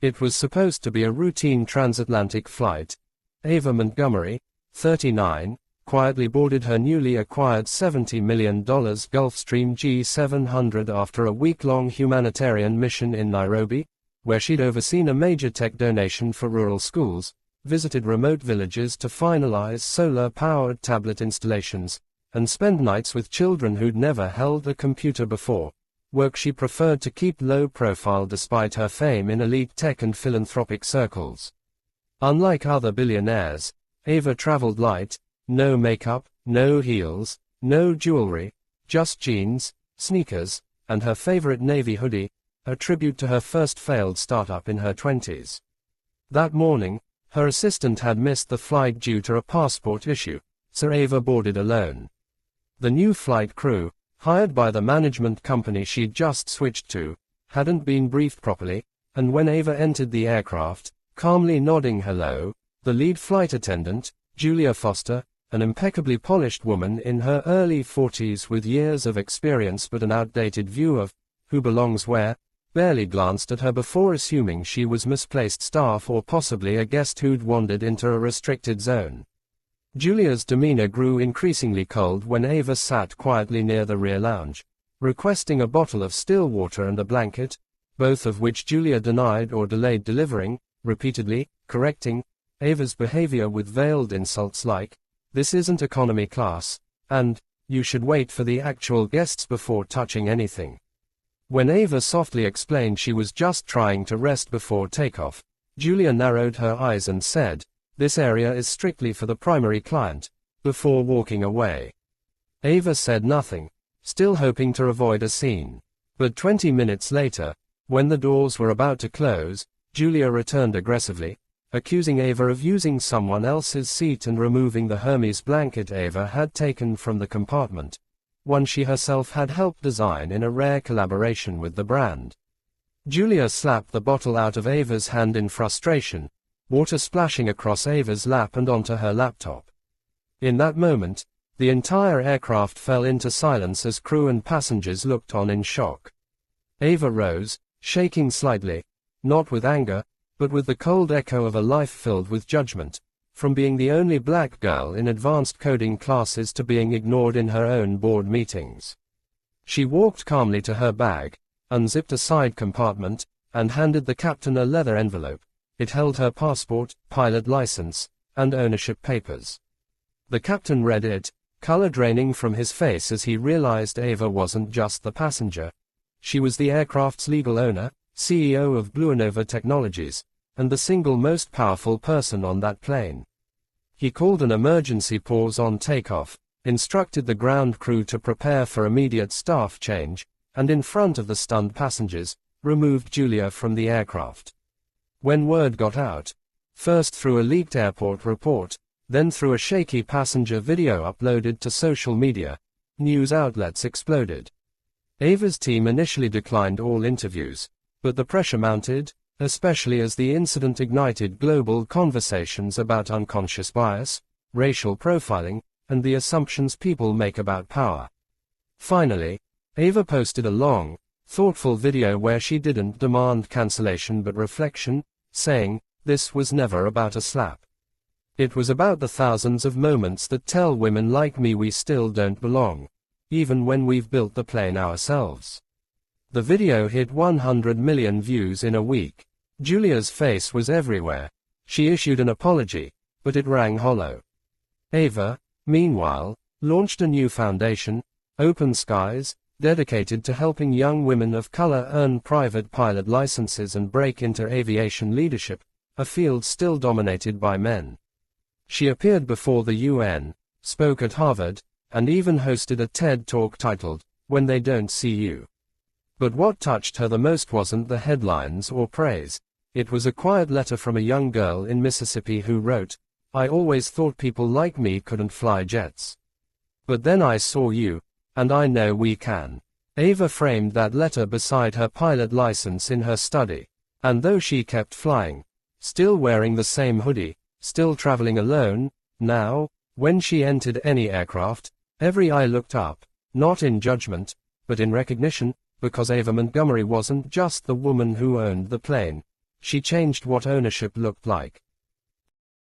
It was supposed to be a routine transatlantic flight. Ava Montgomery, 39, quietly boarded her newly acquired $70 million Gulfstream G700 after a week-long humanitarian mission in Nairobi, where she'd overseen a major tech donation for rural schools, visited remote villages to finalize solar-powered tablet installations, and spent nights with children who'd never held a computer before, work she preferred to keep low profile despite her fame in elite tech and philanthropic circles. Unlike other billionaires, Ava traveled light, no makeup, no heels, no jewelry, just jeans, sneakers, and her favorite navy hoodie, a tribute to her first failed startup in her 20s. That morning, her assistant had missed the flight due to a passport issue, so Ava boarded alone. The new flight crew, hired by the management company she'd just switched to, hadn't been briefed properly, and when Ava entered the aircraft, calmly nodding hello, the lead flight attendant, Julia Foster, an impeccably polished woman in her early 40s with years of experience but an outdated view of who belongs where, barely glanced at her before assuming she was misplaced staff or possibly a guest who'd wandered into a restricted zone. Julia's demeanor grew increasingly cold when Ava sat quietly near the rear lounge, requesting a bottle of still water and a blanket, both of which Julia denied or delayed delivering, repeatedly correcting Ava's behavior with veiled insults like, "This isn't economy class," and, "You should wait for the actual guests before touching anything." When Ava softly explained she was just trying to rest before takeoff, Julia narrowed her eyes and said, "This area is strictly for the primary client," before walking away. Ava said nothing, still hoping to avoid a scene. But 20 minutes later, when the doors were about to close, Julia returned aggressively, accusing Ava of using someone else's seat and removing the Hermes blanket Ava had taken from the compartment, one she herself had helped design in a rare collaboration with the brand. Julia slapped the bottle out of Ava's hand in frustration, water splashing across Ava's lap and onto her laptop. In that moment, the entire aircraft fell into silence as crew and passengers looked on in shock. Ava rose, shaking slightly, not with anger, but with the cold echo of a life filled with judgment, from being the only black girl in advanced coding classes to being ignored in her own board meetings. She walked calmly to her bag, unzipped a side compartment, and handed the captain a leather envelope. It held her passport, pilot license, and ownership papers. The captain read it, color draining from his face as he realized Ava wasn't just the passenger. She was the aircraft's legal owner, CEO of Billionaire Technologies, and the single most powerful person on that plane. He called an emergency pause on takeoff, instructed the ground crew to prepare for immediate staff change, and in front of the stunned passengers, removed Julia from the aircraft. When word got out, first through a leaked airport report, then through a shaky passenger video uploaded to social media, news outlets exploded. Ava's team initially declined all interviews, but the pressure mounted, especially as the incident ignited global conversations about unconscious bias, racial profiling, and the assumptions people make about power. Finally, Ava posted a long, thoughtful video where she didn't demand cancellation but reflection, saying, "This was never about a slap. It was about the thousands of moments that tell women like me we still don't belong, even when we've built the plane ourselves." The video hit 100 million views in a week. Julia's face was everywhere. She issued an apology, but it rang hollow. Ava, meanwhile, launched a new foundation, Open Skies, dedicated to helping young women of color earn private pilot licenses and break into aviation leadership, a field still dominated by men. She appeared before the UN, spoke at Harvard, and even hosted a TED Talk titled, "When They Don't See You." But what touched her the most wasn't the headlines or praise. It was a quiet letter from a young girl in Mississippi who wrote, "I always thought people like me couldn't fly jets. But then I saw you, and I know we can." Ava framed that letter beside her pilot license in her study, and though she kept flying, still wearing the same hoodie, still traveling alone, now, when she entered any aircraft, every eye looked up, not in judgment, but in recognition, because Ava Montgomery wasn't just the woman who owned the plane. She changed what ownership looked like.